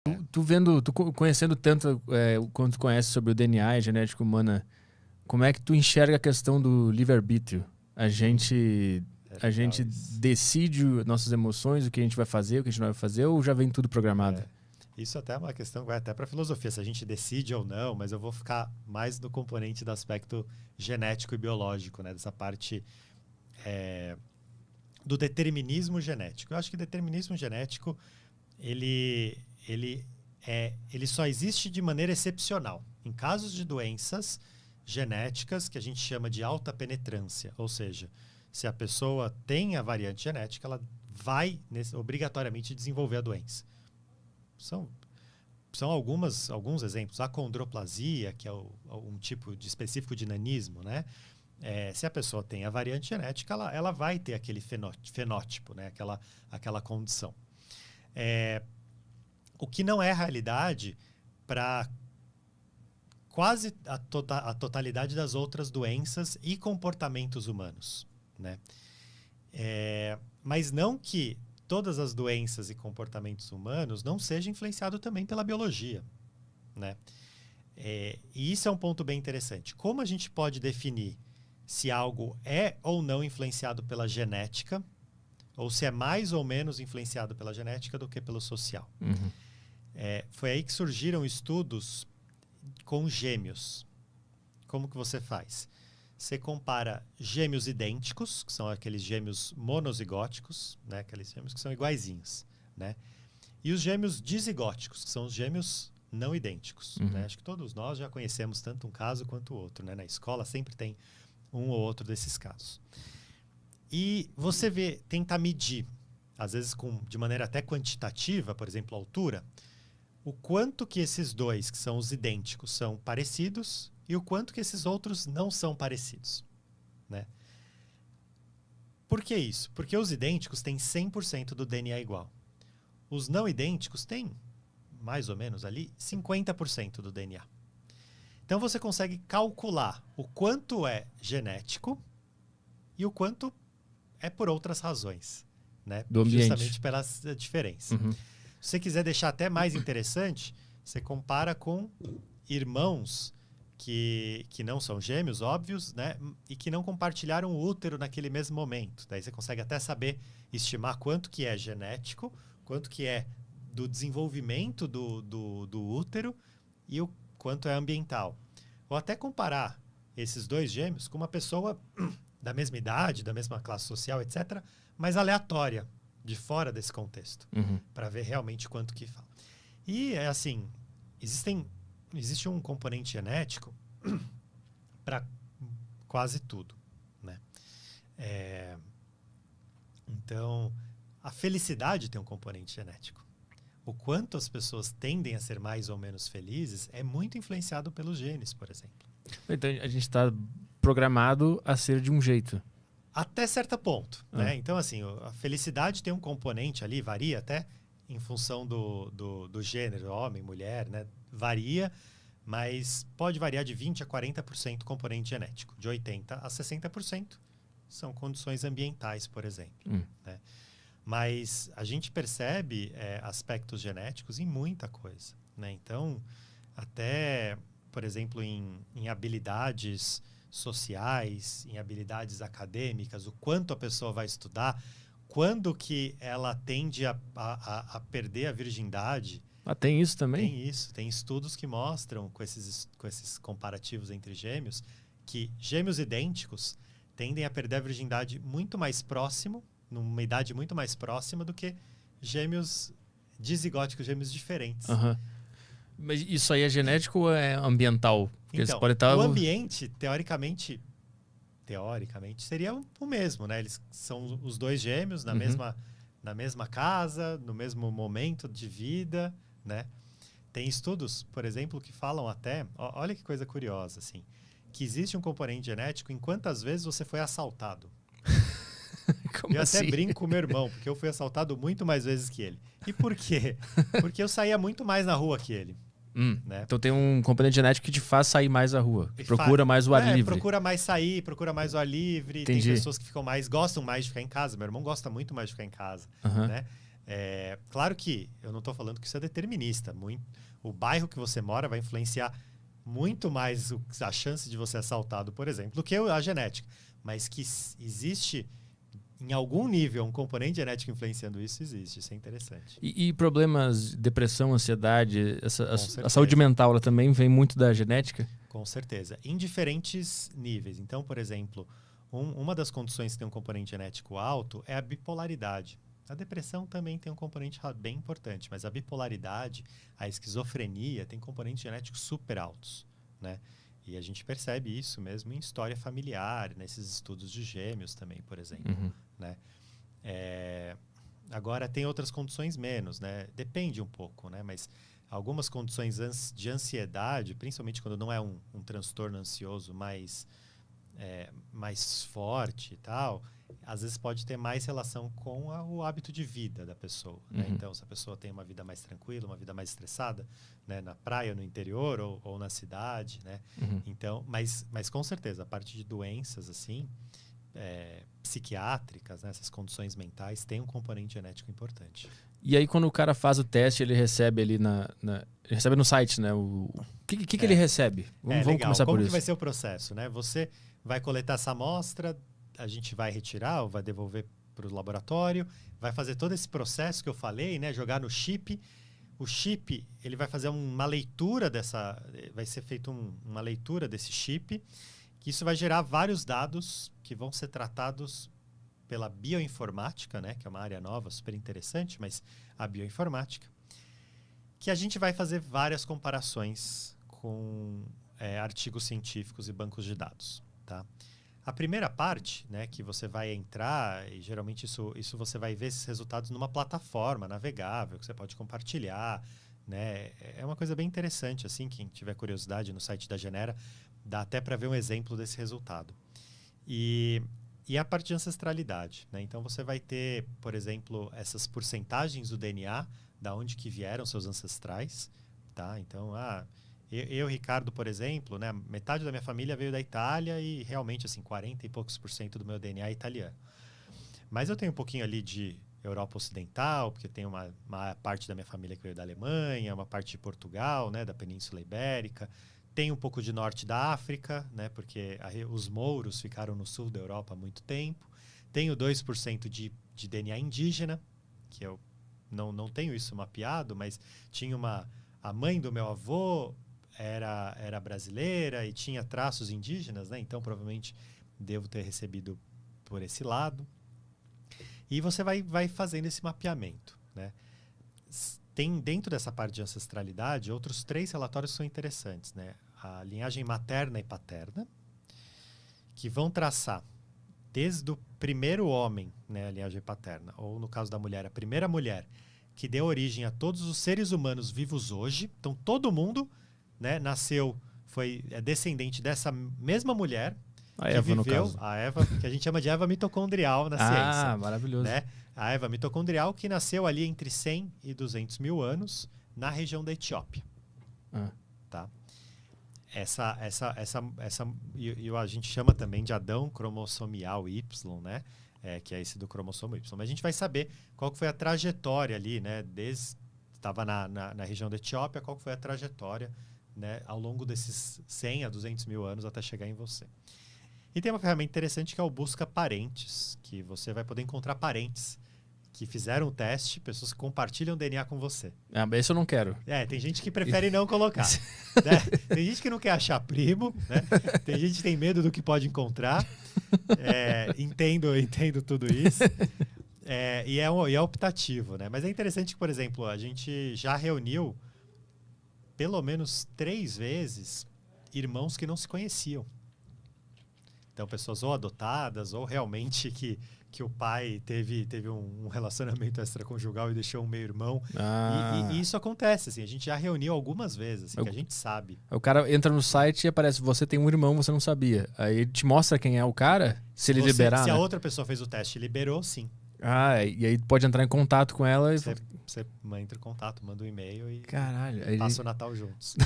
Tu conhecendo tanto quanto tu conhece sobre o DNA e genética humana, como é que tu enxerga a questão do livre-arbítrio? A gente decide nossas emoções, o que a gente vai fazer, o que a gente não vai fazer, ou já vem tudo programado? Isso até é uma questão que vai até para a filosofia, se a gente decide ou não, mas eu vou ficar mais no componente do aspecto genético e biológico, né? Dessa parte do determinismo genético. Eu acho que determinismo genético ele só existe de maneira excepcional. Em casos de doenças genéticas que a gente chama de alta penetrância, ou seja, se a pessoa tem a variante genética, ela vai obrigatoriamente desenvolver a doença. São alguns exemplos. A acondroplasia, que é um tipo específico de nanismo, né? Se a pessoa tem a variante genética, ela vai ter aquele fenótipo, né? Aquela condição. O que não é realidade para quase a totalidade das outras doenças e comportamentos humanos, né? Mas não que todas as doenças e comportamentos humanos não sejam influenciados também pela biologia, né? E isso é um ponto bem interessante. Como a gente pode definir se algo é ou não influenciado pela genética, ou se é mais ou menos influenciado pela genética do que pelo social? Uhum. Foi aí que surgiram estudos com gêmeos. Como que você faz? Você compara gêmeos idênticos, que são aqueles gêmeos monozigóticos, né? Aqueles gêmeos que são iguaizinhos, né? E os gêmeos dizigóticos, que são os gêmeos não idênticos. Uhum. Né? Acho que todos nós já conhecemos tanto um caso quanto o outro. Né? Na escola sempre tem um ou outro desses casos. E você tenta medir, às vezes de maneira até quantitativa, por exemplo, a altura, o quanto que esses dois, que são os idênticos, são parecidos e o quanto que esses outros não são parecidos. Né? Por que isso? Porque os idênticos têm 100% do DNA igual. Os não idênticos têm, mais ou menos ali, 50% do DNA. Então você consegue calcular o quanto é genético e o quanto é por outras razões. Né? Do ambiente. Justamente pela diferença. Uhum. Se você quiser deixar até mais interessante, você compara com irmãos que não são gêmeos, óbvios, né? E que não compartilharam o útero naquele mesmo momento. Daí você consegue até estimar quanto que é genético, quanto que é do desenvolvimento do útero e o quanto é ambiental. Ou até comparar esses dois gêmeos com uma pessoa da mesma idade, da mesma classe social, etc., mas aleatória, de fora desse contexto, para ver realmente quanto que fala. E, assim, existe um componente genético para quase tudo, né? Então, a felicidade tem um componente genético. O quanto as pessoas tendem a ser mais ou menos felizes é muito influenciado pelos genes, por exemplo. Então, a gente está programado a ser de um jeito. Até certo ponto. Né? Então, assim, a felicidade tem um componente ali, varia até em função do gênero, homem, mulher, né? Varia, mas pode variar de 20% a 40% componente genético. De 80% a 60% são condições ambientais, por exemplo. Né? Mas a gente percebe aspectos genéticos em muita coisa. Né? Então, até, por exemplo, em habilidades sociais, em habilidades acadêmicas, o quanto a pessoa vai estudar, quando que ela tende a perder a virgindade. Tem isso também? Tem isso. Tem estudos que mostram, com esses comparativos entre gêmeos, que gêmeos idênticos tendem a perder a virgindade muito mais próximo, numa idade muito mais próxima do que gêmeos dizigóticos, gêmeos diferentes. Uhum. Mas isso aí é genético ou é ambiental? Porque então, o ambiente, teoricamente seria o mesmo, né? Eles são os dois gêmeos na mesma casa, no mesmo momento de vida, né? Tem estudos, por exemplo, que falam até, olha que coisa curiosa, assim, que existe um componente genético em quantas vezes você foi assaltado. Eu até brinco com meu irmão, porque eu fui assaltado muito mais vezes que ele. E por quê? Porque eu saía muito mais na rua que ele. Né? Então tem um componente genético que te faz sair mais à rua. Procura mais o ar livre. Procura mais sair, procura mais o ar livre. Entendi. Tem pessoas que gostam mais de ficar em casa. Meu irmão gosta muito mais de ficar em casa. Né? Claro que eu não estou falando que isso é determinista. O bairro que você mora vai influenciar muito mais a chance de você ser assaltado, por exemplo, do que a genética. Mas que existe, em algum nível, um componente genético influenciando isso, existe. Isso é interessante. E problemas, depressão, ansiedade, a saúde mental, ela também vem muito da genética? Com certeza. Em diferentes níveis. Então, por exemplo, uma das condições que tem um componente genético alto é a bipolaridade. A depressão também tem um componente bem importante, mas a bipolaridade, a esquizofrenia, tem componentes genéticos super altos, né? E a gente percebe isso mesmo em história familiar, nesses estudos de gêmeos também, por exemplo, né? Agora, tem outras condições menos, né? Depende um pouco, né? Mas algumas condições de ansiedade, principalmente quando não é um transtorno ansioso mais forte e tal, às vezes pode ter mais relação com o hábito de vida da pessoa, né? Então, se a pessoa tem uma vida mais tranquila, uma vida mais estressada, né? Na praia, no interior ou na cidade, né? Então, mas com certeza, a parte de doenças assim, psiquiátricas, né? Essas condições mentais, tem um componente genético importante. E aí, quando o cara faz o teste, ele recebe ali recebe no site, né? O que ele recebe? Vamos começar por isso. Como que vai ser o processo, né? Você vai coletar essa amostra, a gente vai retirar ou vai devolver para o laboratório, vai fazer todo esse processo que eu falei, né? Jogar no chip. O chip, ele vai fazer uma leitura vai ser feita uma leitura desse chip, que isso vai gerar vários dados que vão ser tratados pela bioinformática, né? Que é uma área nova, super interessante, mas a bioinformática, que a gente vai fazer várias comparações com artigos científicos e bancos de dados, tá? A primeira parte, né, que você vai entrar, e geralmente isso você vai ver esses resultados numa plataforma navegável, que você pode compartilhar, né? É uma coisa bem interessante, assim, quem tiver curiosidade no site da Genera, dá até para ver um exemplo desse resultado. E a parte de ancestralidade, né? Então, você vai ter, por exemplo, essas porcentagens do DNA, da onde que vieram seus ancestrais, tá? Então, eu, Ricardo, por exemplo, né? Metade da minha família veio da Itália e realmente, assim, 40 e poucos % do meu DNA é italiano. Mas eu tenho um pouquinho ali de Europa Ocidental, porque tem uma parte da minha família que veio da Alemanha, uma parte de Portugal, né? Da Península Ibérica. Tem um pouco de norte da África, né? Porque os mouros ficaram no sul da Europa há muito tempo. Tenho 2% de DNA indígena, que eu não tenho isso mapeado, mas tinha a mãe do meu avô era brasileira e tinha traços indígenas, né? Então provavelmente devo ter recebido por esse lado. E você vai fazendo esse mapeamento, né? Tem dentro dessa parte de ancestralidade outros 3 relatórios que são interessantes, né? A linhagem materna e paterna, que vão traçar desde o primeiro homem, né, a linhagem paterna, ou no caso da mulher, a primeira mulher que deu origem a todos os seres humanos vivos hoje. Então todo mundo, né, é descendente dessa mesma mulher a Eva, viveu, no caso. a Eva, que a gente chama de Eva mitocondrial na ciência. Ah, maravilhoso. Né? A Eva mitocondrial, que nasceu ali entre 100 e 200 mil anos na região da Etiópia. Tá? A gente chama também de Adão cromossomial Y, né? Que é esse do cromossomo Y. Mas a gente vai saber qual que foi a trajetória ali, né? Estava na região da Etiópia, qual que foi a trajetória, né, ao longo desses 100 a 200 mil anos até chegar em você. E tem uma ferramenta interessante que é o Busca Parentes, que você vai poder encontrar parentes que fizeram o teste, pessoas que compartilham DNA com você. Esse eu não quero. Tem gente que prefere não colocar. Né? Tem gente que não quer achar primo, né? Tem gente que tem medo do que pode encontrar. Entendo tudo isso. E é optativo, né? Mas é interessante que, por exemplo, a gente já reuniu pelo menos 3 vezes irmãos que não se conheciam. Então, pessoas ou adotadas ou realmente que o pai teve um relacionamento extraconjugal e deixou um meio-irmão. E isso acontece, assim. A gente já reuniu algumas vezes, assim, que a gente sabe. O cara entra no site e aparece, você tem um irmão, você não sabia. Aí ele te mostra quem é o cara, se ele liberar, Se né? a outra pessoa fez o teste e liberou, sim. E aí pode entrar em contato com ela e... Você entra em contato, manda um e-mail e Caralho, passa o Natal juntos.